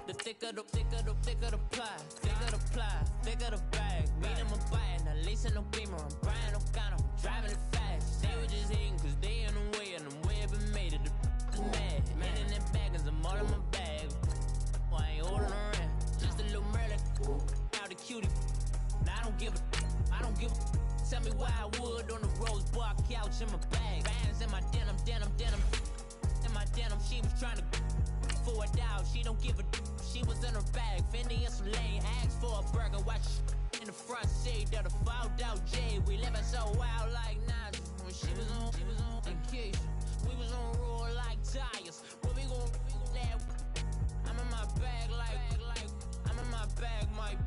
The thicker the pie, thicker the bag. Meet them a bite, not leasing no beamer. I'm Brian O'Connor, driving it fast. They were just hating cause they in the way, and the way been made it. The mad, man in them baggins, I'm all in my bag. I ain't holding around, just a little Merlin. Now the cutie, now I don't give a. Tell me why I would on the rose bar couch in my bag. Bands in my denim. In my denim, she was trying to for it out. She don't give a. She was in her bag. Fendi and some lane. Asked for a burger. Watch in the front seat of the fouled out J. We living so wild like Nas. When she was on vacation, we was on roll like tires. What we gon' let? I'm in my bag like I'm in my bag, Mike.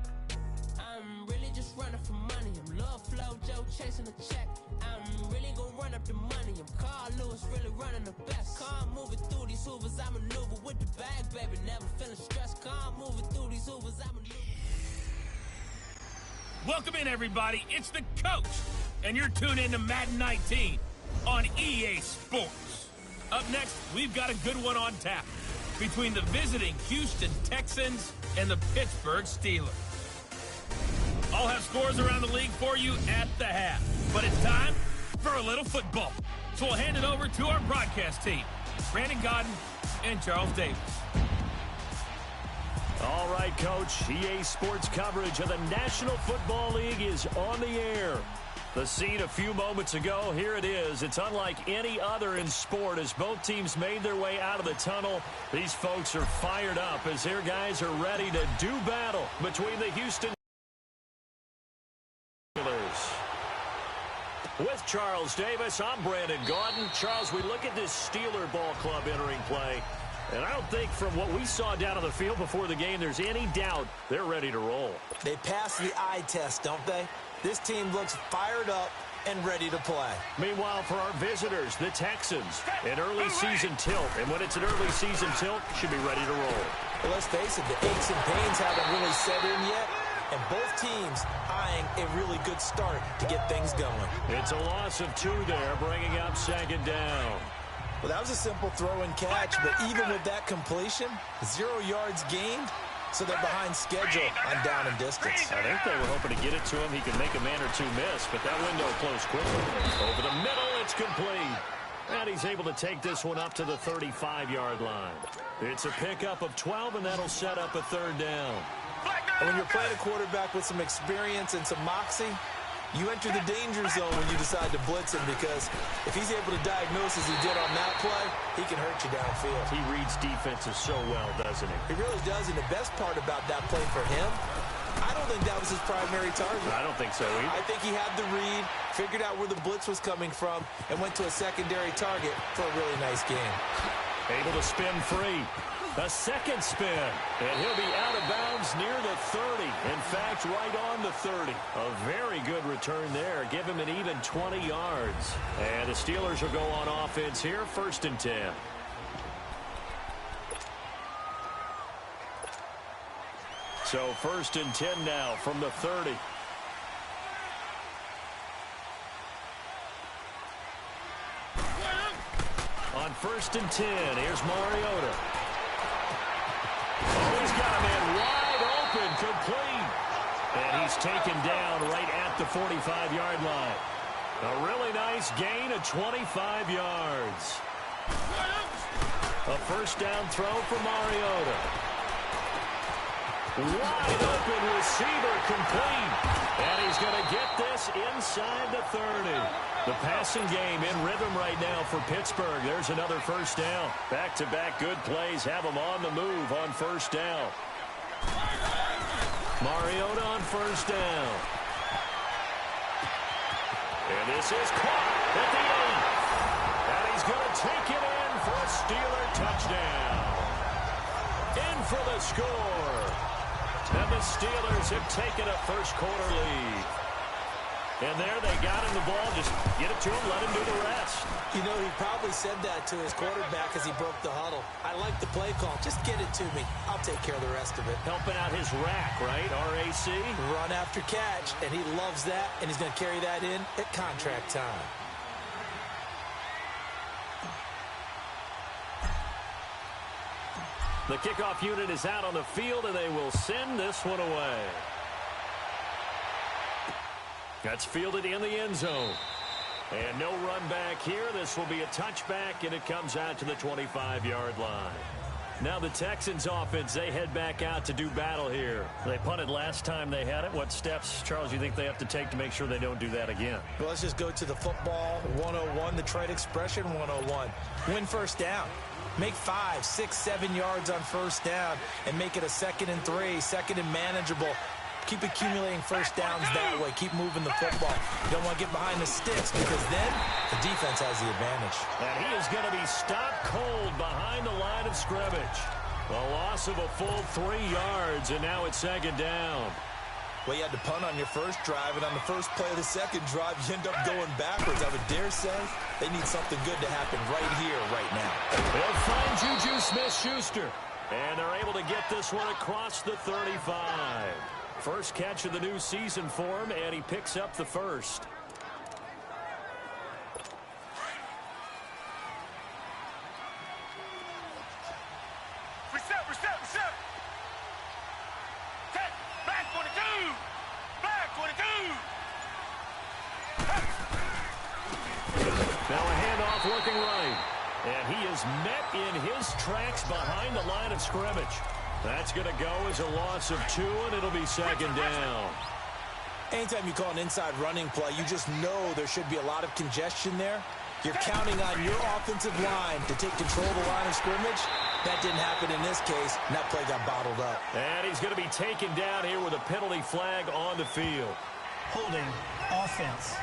I'm really just running for money. I'm Love Flow Joe chasing a check. I'm really gonna run up the money. I'm Carl Lewis, really running the best. Calm moving through these hoovers, I maneuver with the bag, baby. Never feeling stressed. Calm moving through these hoovers, I maneuver. Welcome in, everybody. It's the coach, and you're tuned in to Madden 19 on EA Sports. Up next, we've got a good one on tap between the visiting Houston Texans and the Pittsburgh Steelers. I'll have scores around the league for you at the half. But it's time for a little football. So we'll hand it over to our broadcast team, Brandon Godden and Charles Davis. All right, Coach. EA Sports coverage of the National Football League is on the air. The scene a few moments ago, here it is. It's unlike any other in sport as both teams made their way out of the tunnel. These folks are fired up as their guys are ready to do battle between the Houston With Charles Davis, I'm Brandon Gaudin. Charles, we look at this Steeler ball club entering play, and I don't think from what we saw down on the field before the game there's any doubt they're ready to roll. They pass the eye test, don't they? This team looks fired up and ready to play. Meanwhile, for our visitors, the Texans, an early season tilt. And when it's an early season tilt, should be ready to roll. Well, let's face it, the aches and pains haven't really set in yet. And both teams eyeing a really good start to get things going. It's a loss of 2 there, bringing up second down. Well, that was a simple throw and catch, but even with that completion, 0 yards gained, so they're behind schedule on down and distance. I think they were hoping to get it to him. He could make a man or two miss, but that window closed quickly. Over the middle, it's complete. And he's able to take this one up to the 35-yard line. It's a pickup of 12, and that'll set up a third down. And when you're playing a quarterback with some experience and some moxie, you enter the danger zone when you decide to blitz him, because if he's able to diagnose as he did on that play, he can hurt you downfield. He reads defenses so well, doesn't he? He really does, and the best part about that play for him, I don't think that was his primary target. I don't think so either. I think he had the read, figured out where the blitz was coming from, and went to a secondary target for a really nice game. Able to spin free. A second spin, and he'll be out of bounds near the 30. In fact, right on the 30. A very good return there. Give him an even 20 yards. And the Steelers will go on offense here, 1st and 10. So 1st and 10 now from the 30. On 1st and 10, here's Mariota. Oh, he's got a man wide open, complete. And he's taken down right at the 45-yard line. A really nice gain of 25 yards. A 1st down throw for Mariota. Wide open receiver, complete. And he's going to get this inside the 30. The passing game in rhythm right now for Pittsburgh. There's another 1st down. Back-to-back good plays have them on the move on 1st down. Mariota on 1st down. And this is caught at the 8. And he's going to take it in for a Steeler touchdown. In for the score. And the Steelers have taken a first-quarter lead. And there they got him the ball. Just get it to him, let him do the rest. You know, he probably said that to his quarterback as he broke the huddle. I like the play call. Just get it to me. I'll take care of the rest of it. Helping out his rack, right? RAC. Run after catch, and he loves that, and he's going to carry that in at contract time. The kickoff unit is out on the field, and they will send this one away. That's fielded in the end zone. And no run back here. This will be a touchback, and it comes out to the 25-yard line. Now the Texans offense, they head back out to do battle here. They punted last time they had it. What steps, Charles, you think they have to take to make sure they don't do that again? Well, let's just go to the football 101, the trade expression 101. Win first down. Make 5, 6, 7 yards on first down and make it a 2nd and 3, 2nd and manageable. Keep accumulating first downs that way. Keep moving the football. You don't want to get behind the sticks because then the defense has the advantage. And he is going to be stopped cold behind the line of scrimmage. A loss of a full 3 yards, and now it's 2nd down. Well, you had to punt on your first drive, and on the first play of the second drive, you end up going backwards. I would dare say they need something good to happen right here, right now. They'll find Juju Smith-Schuster, and they're able to get this one across the 35. First catch of the new season for him, and he picks up the first. Reset. Black 22. Black 22. Now a handoff looking right. And he is met in his tracks behind the line of scrimmage. That's going to go as a loss of 2, and it'll be 2nd down. Anytime you call an inside running play, you just know there should be a lot of congestion there. You're counting on your offensive line to take control of the line of scrimmage. That didn't happen in this case, and that play got bottled up. And he's going to be taken down here with a penalty flag on the field. Holding offense.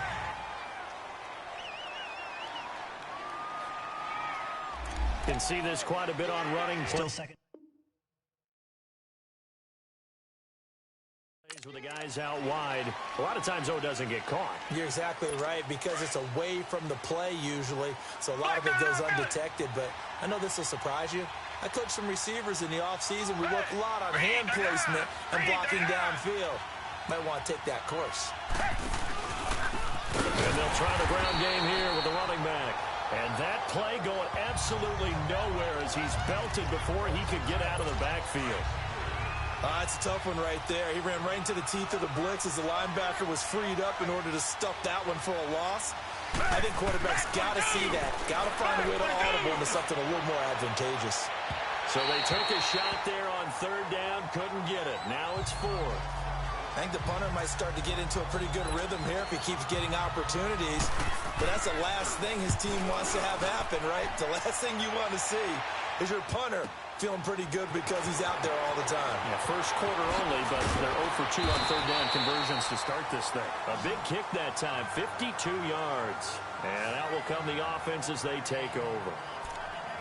Can see this quite a bit on running. Still second. With the guys out wide. A lot of times, though, it doesn't get caught. You're exactly right, because it's away from the play usually, so a lot of it goes undetected. But I know this will surprise you. I coached some receivers in the offseason. We work a lot on hand placement and blocking downfield. Might want to take that course. And they'll try the ground game here with the running back. And that play going absolutely nowhere as he's belted before he could get out of the backfield. That's a tough one right there. He ran right into the teeth of the blitz as the linebacker was freed up in order to stuff that one for a loss. I think quarterbacks got to see that. Got to find a way to audible into something a little more advantageous. So they took a shot there on 3rd down, couldn't get it. Now it's 4. I think the punter might start to get into a pretty good rhythm here if he keeps getting opportunities. But that's the last thing his team wants to have happen, right? The last thing you want to see is your punter feeling pretty good because he's out there all the time. Yeah, first quarter only, but they're 0 for 2 on 3rd down conversions to start this thing. A big kick that time, 52 yards. And out will come the offense as they take over.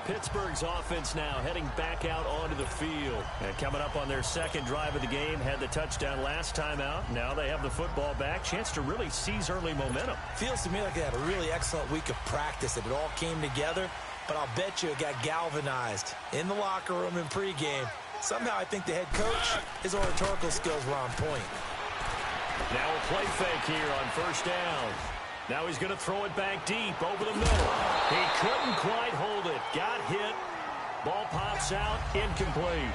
Pittsburgh's offense now heading back out onto the field. And coming up on their 2nd drive of the game, had the touchdown last time out. Now they have the football back. Chance to really seize early momentum. Feels to me like they had a really excellent week of practice. It all came together. But I'll bet you it got galvanized in the locker room in pregame. Somehow I think the head coach, his oratorical skills were on point. Now a play fake here on 1st down. Now he's going to throw it back deep over the middle. He couldn't quite hold it. Got hit. Ball pops out. Incomplete.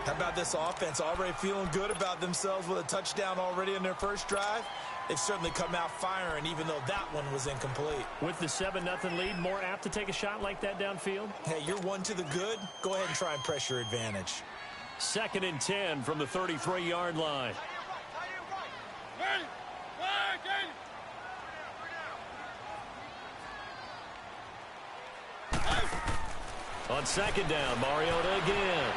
How about this offense already feeling good about themselves with a touchdown already in their first drive? They've certainly come out firing, even though that one was incomplete. With the 7-0 lead, more apt to take a shot like that downfield? Hey, you're 1 to the good. Go ahead and try and press your advantage. 2nd and 10 from the 33-yard line. On 2nd down, Mariota again.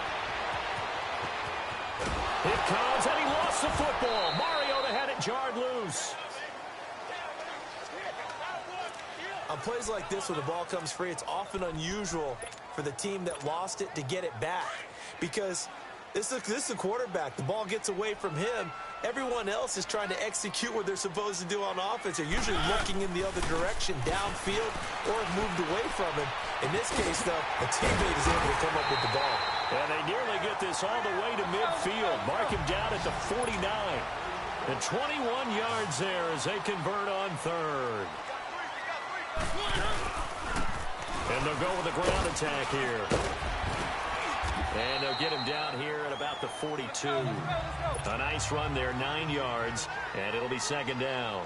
Here comes, and he lost the football. Mariota had it jarred loose. On plays like this, when the ball comes free, it's often unusual for the team that lost it to get it back. Because this is a quarterback. The ball gets away from him. Everyone else is trying to execute what they're supposed to do on offense. They're usually looking in the other direction, downfield, or have moved away from him. In this case, though, a teammate is able to come up with the ball. And they nearly get this all the way to midfield. Mark him down at the 49. And 21 yards there as they convert on 3rd. And they'll go with a ground attack here. And they'll get him down here at about the 42. A nice run there, 9 yards, and it'll be second down.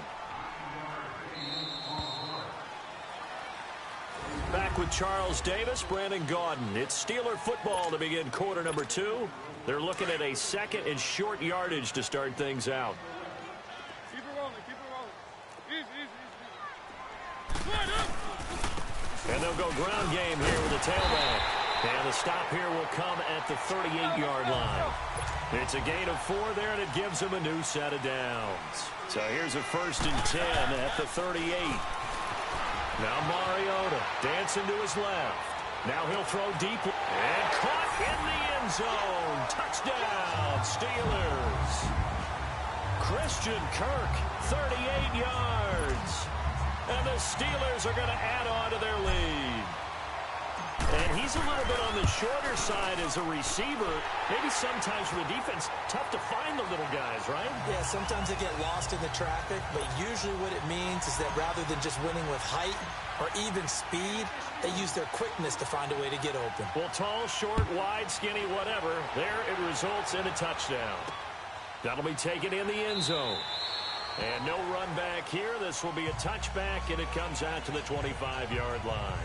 Back with Charles Davis, Brandon Gaudin. It's Steeler football to begin quarter number 2. They're looking at a second and short yardage to start things out. Keep it rolling, keep it rolling. Easy. And they'll go ground game here with the tailback. And the stop here will come at the 38-yard line. It's a gain of 4 there, and it gives them a new set of downs. So here's a 1st and 10 at the 38. Now Mariota dancing to his left. Now he'll throw deep. And caught in the end zone. Touchdown, Steelers. Christian Kirk, 38 yards. And the Steelers are going to add on to their lead. And he's a little bit on the shorter side as a receiver. Maybe sometimes for the defense, tough to find the little guys, right? Yeah, sometimes they get lost in the traffic, but usually what it means is that rather than just winning with height or even speed, they use their quickness to find a way to get open. Well, tall, short, wide, skinny, whatever, there it results in a touchdown. That'll be taken in the end zone. And no run back here. This will be a touchback, and it comes out to the 25-yard line.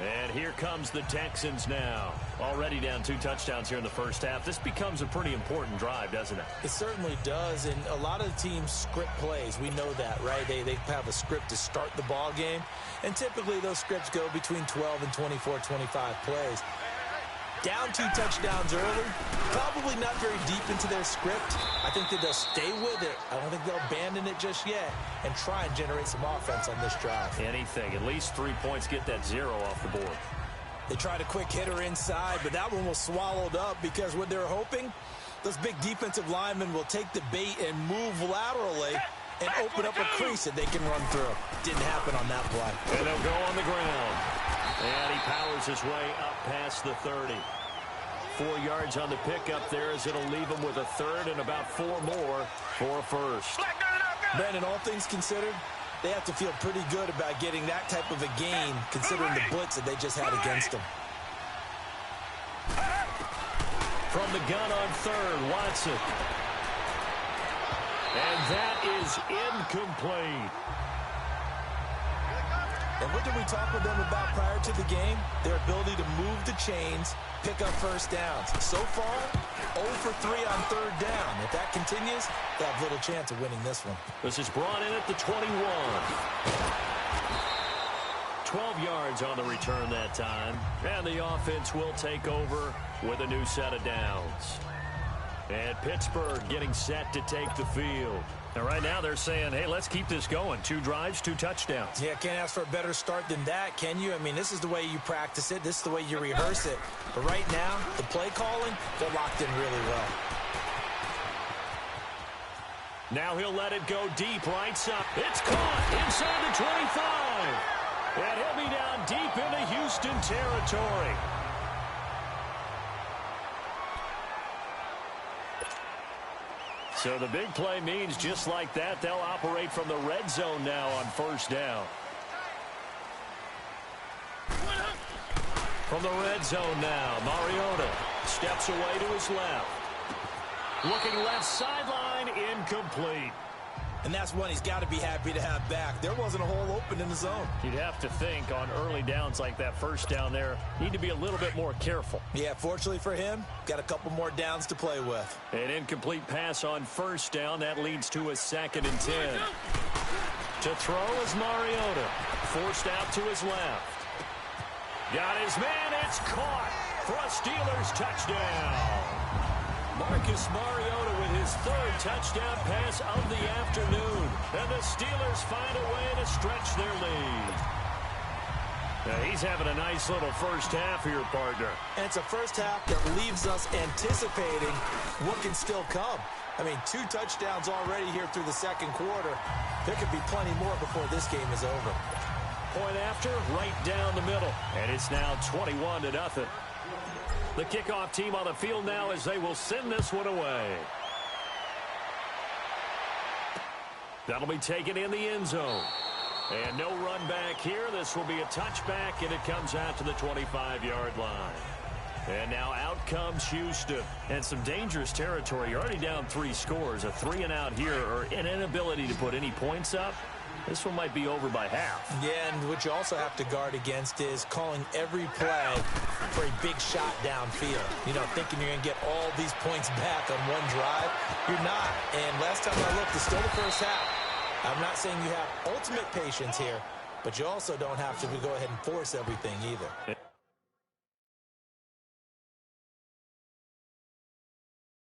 And here comes the Texans now. Already down 2 touchdowns here in the first half. This becomes a pretty important drive, doesn't it? It certainly does, and a lot of teams script plays. We know that, right? They have a script to start the ball game, and typically those scripts go between 12 and 24, 25 plays. Down 2 touchdowns early, probably not very deep into their script. I think that they'll stay with it. I don't think they'll abandon it just yet and try and generate some offense on this drive. Anything. At least 3 points, get that 0 off the board. They tried a quick hitter inside, but that one was swallowed up because what they're hoping, those big defensive linemen will take the bait and move laterally and open up a crease that they can run through. Didn't happen on that play. And they'll go on the ground. And he powers his way up past the 30. 4 yards on the pickup there as it'll leave him with a 3rd and about 4 more for a 1st. Brandon, all things considered, they have to feel pretty good about getting that type of a gain considering the blitz that they just had against them. From the gun on 3rd, Watson. And that is incomplete. And what did we talk with them about prior to the game? Their ability to move the chains, pick up first downs. So far, 0 for 3 on 3rd down. If that continues, they have little chance of winning this one. This is brought in at the 21. 12 yards on the return that time. And the offense will take over with a new set of downs. And Pittsburgh getting set to take the field. And right now they're saying, hey, let's keep this going. 2 drives, 2 touchdowns. Yeah, can't ask for a better start than that, can you? I mean, this is the way you practice it. This is the way you rehearse it. But right now, the play calling, they're locked in really well. Now he'll let it go deep, right side. It's caught inside the 25. And he'll be down deep into Houston territory. So the big play means just like that, they'll operate from the red zone now on 1st down. From the red zone now, Mariota steps away to his left. Looking left sideline, incomplete. And that's one he's got to be happy to have back. There wasn't a hole open in the zone. You'd have to think on early downs like that 1st down there, need to be a little bit more careful. Yeah, fortunately for him, got a couple more downs to play with. An incomplete pass on 1st down. That leads to a 2nd and 10. To throw is Mariota. Forced out to his left. Got his man. It's caught for a Steelers touchdown. Marcus Mariota with his 3rd touchdown pass of the afternoon. And the Steelers find a way to stretch their lead. Now he's having a nice little first half here, partner. And it's a first half that leaves us anticipating what can still come. I mean, 2 touchdowns already here through the 2nd quarter. There could be plenty more before this game is over. Point after, right down the middle. And it's now 21-0. The kickoff team on the field now as they will send this one away. That'll be taken in the end zone. And no run back here. This will be a touchback, and it comes out to the 25-yard line. And now out comes Houston. And some dangerous territory. You're already down 3 scores. A 3-and-out here, or an inability to put any points up. This one might be over by half. Yeah, and what you also have to guard against is calling every play for a big shot downfield. You know, thinking you're going to get all these points back on one drive. You're not. And last time I looked, it's still the first half. I'm not saying you have ultimate patience here, but you also don't have to go ahead and force everything either.